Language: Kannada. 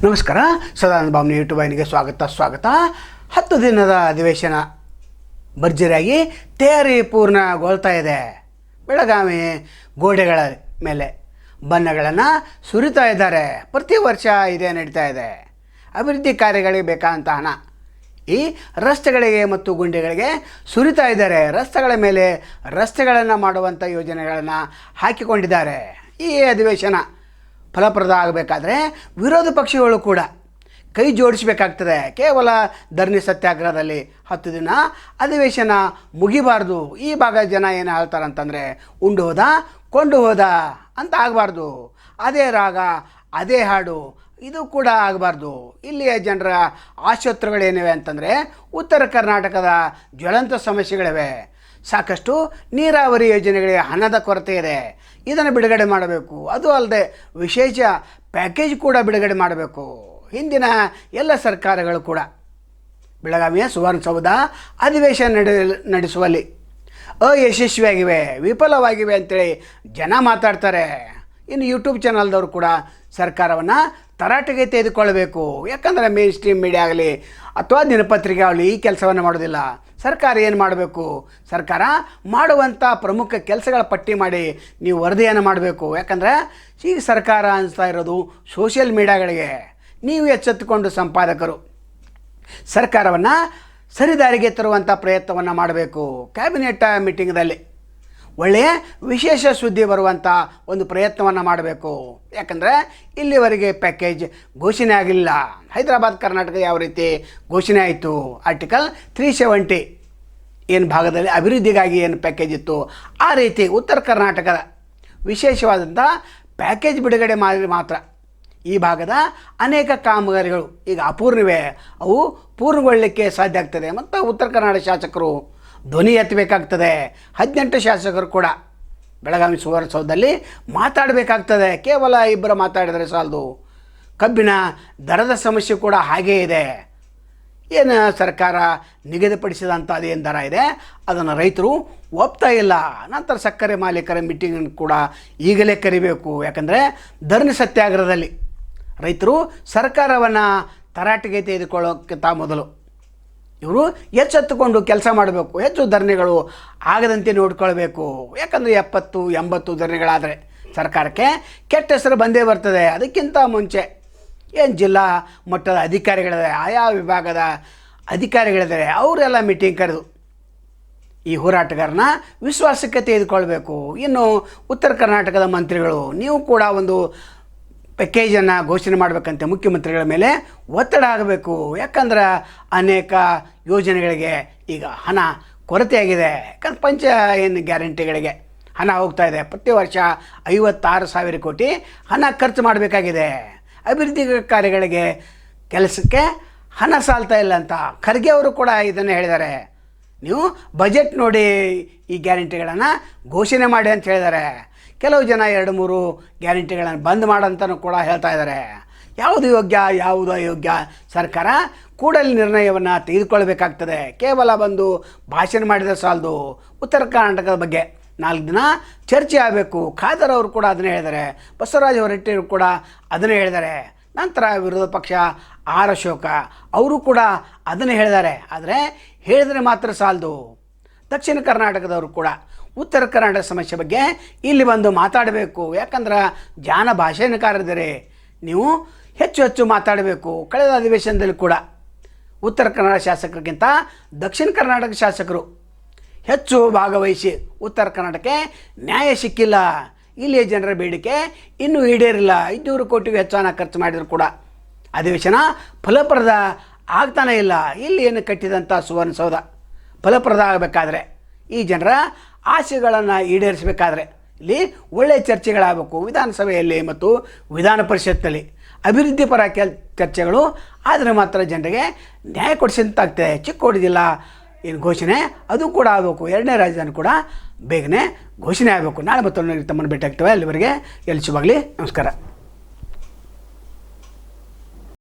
ನಮಸ್ಕಾರ. ಸದಾನಂದ ಭಾವನೆ ಯೂಟ್ಯೂಬ್ ವಾಹಿನಿಗೆ ಸ್ವಾಗತ. 10 ದಿನದ ಅಧಿವೇಶನ ಭರ್ಜರಿಯಾಗಿ ತಯಾರಿ ಪೂರ್ಣಗೊಳ್ತಾ ಇದೆ. ಬೆಳಗಾವಿ ಗೋಡೆಗಳ ಮೇಲೆ ಬಣ್ಣಗಳನ್ನು ಸುರಿತಾ ಇದ್ದಾರೆ. ಪ್ರತಿ ವರ್ಷ ಇದೇ ನಡೀತಾ ಇದೆ. ಅಭಿವೃದ್ಧಿ ಕಾರ್ಯಗಳಿಗೆ ಬೇಕಾದಂಥ ಹಣ ಈ ರಸ್ತೆಗಳಿಗೆ ಮತ್ತು ಗುಂಡಿಗಳಿಗೆ ಸುರಿತಾ ಇದ್ದಾರೆ. ರಸ್ತೆಗಳ ಮೇಲೆ ರಸ್ತೆಗಳನ್ನು ಮಾಡುವಂಥ ಯೋಜನೆಗಳನ್ನು ಹಾಕಿಕೊಂಡಿದ್ದಾರೆ. ಈ ಅಧಿವೇಶನ ಫಲಪ್ರದ ಆಗಬೇಕಾದ್ರೆ ವಿರೋಧ ಪಕ್ಷಗಳು ಕೂಡ ಕೈ ಜೋಡಿಸಬೇಕಾಗ್ತದೆ. ಕೇವಲ ಧರಣಿ ಸತ್ಯಾಗ್ರಹದಲ್ಲಿ 10 ದಿನ ಅಧಿವೇಶನ ಮುಗಿಬಾರ್ದು. ಈ ಭಾಗ ಜನ ಏನು ಹೇಳ್ತಾರೆ ಅಂತಂದರೆ ಉಂಡು ಹೋದ ಕೊಂಡು ಹೋದ ಅಂತ ಆಗಬಾರ್ದು. ಅದೇ ರಾಗ ಅದೇ ಹಾಡು ಇದು ಕೂಡ ಆಗಬಾರ್ದು. ಇಲ್ಲಿಯ ಜನರ ಆಶೋತ್ತರಗಳೇನಿವೆ ಅಂತಂದರೆ ಉತ್ತರ ಕರ್ನಾಟಕದ ಜ್ವಲಂತ ಸಮಸ್ಯೆಗಳಿವೆ. ಸಾಕಷ್ಟು ನೀರಾವರಿ ಯೋಜನೆಗಳಿಗೆ ಹಣದ ಕೊರತೆ ಇದೆ. ಇದನ್ನು ಬಿಡುಗಡೆ ಮಾಡಬೇಕು. ಅದು ಅಲ್ಲದೆ ವಿಶೇಷ ಪ್ಯಾಕೇಜ್ ಕೂಡ ಬಿಡುಗಡೆ ಮಾಡಬೇಕು. ಹಿಂದಿನ ಎಲ್ಲ ಸರ್ಕಾರಗಳು ಕೂಡ ಬೆಳಗಾವಿಯ ಸುವರ್ಣಸೌಧ ಅಧಿವೇಶನ ನಡೆಸುವಲ್ಲಿ ಅಯಶಸ್ವಿಯಾಗಿವೆ, ವಿಫಲವಾಗಿವೆ ಅಂತೇಳಿ ಜನ ಮಾತಾಡ್ತಾರೆ. ಇನ್ನು ಯೂಟ್ಯೂಬ್ ಚಾನಲ್ದವರು ಕೂಡ ಸರ್ಕಾರವನ್ನು ತರಾಟೆಗೆ ತೆಗೆದುಕೊಳ್ಳಬೇಕು. ಯಾಕಂದರೆ ಮೇನ್ ಸ್ಟ್ರೀಮ್ ಮೀಡಿಯಾ ಆಗಲಿ ಅಥವಾ ದಿನಪತ್ರಿಕೆ ಆಗಲಿ ಈ ಕೆಲಸವನ್ನು ಮಾಡೋದಿಲ್ಲ. ಸರ್ಕಾರ ಏನು ಮಾಡಬೇಕು? ಸರ್ಕಾರ ಮಾಡುವಂಥ ಪ್ರಮುಖ ಕೆಲಸಗಳ ಪಟ್ಟಿ ಮಾಡಿ ನೀವು ವರದಿಯನ್ನು ಮಾಡಬೇಕು. ಯಾಕಂದರೆ ಈ ಸರ್ಕಾರ ಅನಿಸ್ತಾ ಇರೋದು ಸೋಷಿಯಲ್ ಮೀಡಿಯಾಗಳಿಗೆ. ನೀವು ಎಚ್ಚೆತ್ತುಕೊಂಡು ಸಂಪಾದಕರು ಸರ್ಕಾರವನ್ನು ಸರಿದಾರಿಗೆ ತರುವಂಥ ಪ್ರಯತ್ನವನ್ನು ಮಾಡಬೇಕು. ಕ್ಯಾಬಿನೆಟ್ ಮೀಟಿಂಗ್ದಲ್ಲಿ ಒಳ್ಳೆಯ ವಿಶೇಷ ಸುದ್ದಿ ಬರುವಂಥ ಒಂದು ಪ್ರಯತ್ನವನ್ನು ಮಾಡಬೇಕು. ಯಾಕಂದರೆ ಇಲ್ಲಿವರೆಗೆ ಪ್ಯಾಕೇಜ್ ಘೋಷಣೆ ಆಗಲಿಲ್ಲ. ಹೈದರಾಬಾದ್ ಕರ್ನಾಟಕ ಯಾವ ರೀತಿ ಘೋಷಣೆ ಆಯಿತು, ಆರ್ಟಿಕಲ್ 370 ಏನು ಭಾಗದಲ್ಲಿ ಅಭಿವೃದ್ಧಿಗಾಗಿ ಏನು ಪ್ಯಾಕೇಜ್ ಇತ್ತು ಆ ರೀತಿ ಉತ್ತರ ಕರ್ನಾಟಕದ ವಿಶೇಷವಾದಂಥ ಪ್ಯಾಕೇಜ್ ಬಿಡುಗಡೆ ಮಾಡಿ ಮಾತ್ರ ಈ ಭಾಗದ ಅನೇಕ ಕಾಮಗಾರಿಗಳು ಈಗ ಅಪೂರ್ಣವೇ, ಅವು ಪೂರ್ಣಗೊಳ್ಳಲಿಕ್ಕೆ ಸಾಧ್ಯ ಆಗ್ತದೆ. ಮತ್ತು ಉತ್ತರ ಕರ್ನಾಟಕ ಶಾಸಕರು ಧ್ವನಿ ಎತ್ತಬೇಕಾಗ್ತದೆ. 18 ಶಾಸಕರು ಕೂಡ ಬೆಳಗಾವಿ ಸುವರ್ಣಸೌಧದಲ್ಲಿ ಮಾತಾಡಬೇಕಾಗ್ತದೆ. ಕೇವಲ ಇಬ್ಬರು ಮಾತಾಡಿದರೆ ಸಾಲದು. ಕಬ್ಬಿನ ದರದ ಸಮಸ್ಯೆ ಕೂಡ ಹಾಗೇ ಇದೆ. ಏನು ಸರ್ಕಾರ ನಿಗದಿಪಡಿಸಿದಂಥ ಅದೇನು ದರ ಇದೆ ಅದನ್ನು ರೈತರು ಒಪ್ತಾ ಇಲ್ಲ. ನಂತರ ಸಕ್ಕರೆ ಮಾಲೀಕರ ಮೀಟಿಂಗ್ ಕೂಡ ಈಗಲೇ ಕರಿಬೇಕು. ಯಾಕಂದರೆ ಧರಣಿ ಸತ್ಯಾಗ್ರಹದಲ್ಲಿ ರೈತರು ಸರ್ಕಾರವನ್ನು ತರಾಟೆಗೆ ತೆಗೆದುಕೊಳ್ಳೋಕ್ಕಿಂತ ಮೊದಲು ಇವರು ಎಚ್ಚೆತ್ತುಕೊಂಡು ಕೆಲಸ ಮಾಡಬೇಕು. ಹೆಚ್ಚು ಧರಣಿಗಳು ಆಗದಂತೆ ನೋಡ್ಕೊಳ್ಬೇಕು. ಯಾಕಂದರೆ 70-80 ಧರಣಿಗಳಾದರೆ ಸರ್ಕಾರಕ್ಕೆ ಕೆಟ್ಟ ಹೆಸರು ಬಂದೇ ಬರ್ತದೆ. ಅದಕ್ಕಿಂತ ಮುಂಚೆ ಏನು ಜಿಲ್ಲಾ ಮಟ್ಟದ ಅಧಿಕಾರಿಗಳಿದೆ, ಆಯಾ ವಿಭಾಗದ ಅಧಿಕಾರಿಗಳಿದ್ದಾರೆ, ಅವರೆಲ್ಲ ಮೀಟಿಂಗ್ ಕರೆದು ಈ ಹೋರಾಟಗಾರನ ವಿಶ್ವಾಸಕ್ಕೆ ತೆಗೆದುಕೊಳ್ಬೇಕು. ಇನ್ನು ಉತ್ತರ ಕರ್ನಾಟಕದ ಮಂತ್ರಿಗಳು ನೀವು ಕೂಡ ಒಂದು ಪ್ಯಾಕೇಜನ್ನು ಘೋಷಣೆ ಮಾಡಬೇಕಂತೆ ಮುಖ್ಯಮಂತ್ರಿಗಳ ಮೇಲೆ ಒತ್ತಡ ಆಗಬೇಕು. ಯಾಕಂದ್ರೆ ಅನೇಕ ಯೋಜನೆಗಳಿಗೆ ಈಗ ಹಣ ಕೊರತೆಯಾಗಿದೆ. ಯಾಕಂದ್ರೆ ಪಂಚ ಏನು ಗ್ಯಾರಂಟಿಗಳಿಗೆ ಹಣ ಹೋಗ್ತಾ ಇದೆ. ಪ್ರತಿ ವರ್ಷ 56,000 ಕೋಟಿ ಹಣ ಖರ್ಚು ಮಾಡಬೇಕಾಗಿದೆ. ಅಭಿವೃದ್ಧಿ ಕಾರ್ಯಗಳಿಗೆ ಕೆಲಸಕ್ಕೆ ಹಣ ಸಾಲ್ತಾ ಇಲ್ಲ ಅಂತ ಖರ್ಗೆ ಅವರು ಕೂಡ ಇದನ್ನು ಹೇಳಿದ್ದಾರೆ. ನೀವು ಬಜೆಟ್ ನೋಡಿ ಈ ಗ್ಯಾರಂಟಿಗಳನ್ನು ಘೋಷಣೆ ಮಾಡಿ ಅಂತ ಹೇಳಿದ್ದಾರೆ. ಕೆಲವು ಜನ 2-3 ಗ್ಯಾರಂಟಿಗಳನ್ನು ಬಂದ್ ಮಾಡೋಂತನೂ ಕೂಡ ಹೇಳ್ತಾ ಇದ್ದಾರೆ. ಯಾವುದು ಯೋಗ್ಯ ಯಾವುದು ಅಯೋಗ್ಯ ಸರ್ಕಾರ ಕೂಡಲೇ ನಿರ್ಣಯವನ್ನು ತೆಗೆದುಕೊಳ್ಬೇಕಾಗ್ತದೆ. ಕೇವಲ ಬಂದು ಭಾಷಣ ಮಾಡಿದರೆ ಸಾಲದು. ಉತ್ತರ ಕರ್ನಾಟಕದ ಬಗ್ಗೆ 4 ದಿನ ಚರ್ಚೆ ಆಗಬೇಕು. ಖಾದರ್ ಅವರು ಕೂಡ ಅದನ್ನೇ ಹೇಳಿದ್ದಾರೆ. ಬಸವರಾಜ ಹೊರಟ್ಟಿಯವರು ಕೂಡ ಅದನ್ನೇ ಹೇಳಿದ್ದಾರೆ. ನಂತರ ವಿರೋಧ ಪಕ್ಷ ಆರ್ ಅಶೋಕ ಅವರು ಕೂಡ ಅದನ್ನೇ ಹೇಳಿದ್ದಾರೆ. ಆದರೆ ಹೇಳಿದರೆ ಮಾತ್ರ ಸಾಲದು. ದಕ್ಷಿಣ ಕರ್ನಾಟಕದವರು ಕೂಡ ಉತ್ತರ ಕರ್ನಾಟಕ ಸಮಸ್ಯೆ ಬಗ್ಗೆ ಇಲ್ಲಿ ಬಂದು ಮಾತಾಡಬೇಕು. ಯಾಕಂದ್ರೆ ಜಾನ ಭಾಷಣಕಾರರಿದ್ದಾರೆ, ನೀವು ಹೆಚ್ಚು ಮಾತಾಡಬೇಕು. ಕಳೆದ ಅಧಿವೇಶನದಲ್ಲಿ ಕೂಡ ಉತ್ತರ ಕನ್ನಡ ಶಾಸಕರಿಗಿಂತ ದಕ್ಷಿಣ ಕರ್ನಾಟಕ ಶಾಸಕರು ಹೆಚ್ಚು ಭಾಗವಹಿಸಿ ಉತ್ತರ ಕರ್ನಾಟಕಕ್ಕೆ ನ್ಯಾಯ ಸಿಕ್ಕಿಲ್ಲ. ಇಲ್ಲಿಯ ಜನರ ಬೇಡಿಕೆ ಇನ್ನೂ ಈಡೇರಿಲ್ಲ. 500 ಕೋಟಿಗೂ ಹೆಚ್ಚು ಹಣ ಖರ್ಚು ಮಾಡಿದರೂ ಕೂಡ ಅಧಿವೇಶನ ಫಲಪ್ರದ ಆಗ್ತಾನೇ ಇಲ್ಲ. ಇಲ್ಲಿ ಏನು ಕಟ್ಟಿದಂಥ ಸುವರ್ಣಸೌಧ ಫಲಪ್ರದ ಆಗಬೇಕಾದ್ರೆ ಈ ಜನರ ಆಸೆಗಳನ್ನು ಈಡೇರಿಸಬೇಕಾದ್ರೆ ಇಲ್ಲಿ ಒಳ್ಳೆಯ ಚರ್ಚೆಗಳಾಗಬೇಕು. ವಿಧಾನಸಭೆಯಲ್ಲಿ ಮತ್ತು ವಿಧಾನ ಪರಿಷತ್ತಲ್ಲಿ ಅಭಿವೃದ್ಧಿ ಪರ ಚರ್ಚೆಗಳು ಆದರೆ ಮಾತ್ರ ಜನರಿಗೆ ನ್ಯಾಯ ಕೊಡಿಸಿದಂತಾಗ್ತದೆ. ಚಿಕ್ಕೋಡಿ ಜಿಲ್ಲಾ ಏನು ಘೋಷಣೆ ಅದು ಕೂಡ ಆಗಬೇಕು. 2ನೇ ರಾಜಧಾನಿ ಕೂಡ ಬೇಗನೆ ಘೋಷಣೆ ಆಗಬೇಕು. ನಾಳೆ ಮತ್ತೊಂದು ತಮ್ಮನ್ನು ಭೇಟಿ ಆಗ್ತೇವೆ. ಅಲ್ಲಿವರೆಗೆ ಎಲ್ಲಿ ಶುಭಾಗಲಿ. ನಮಸ್ಕಾರ.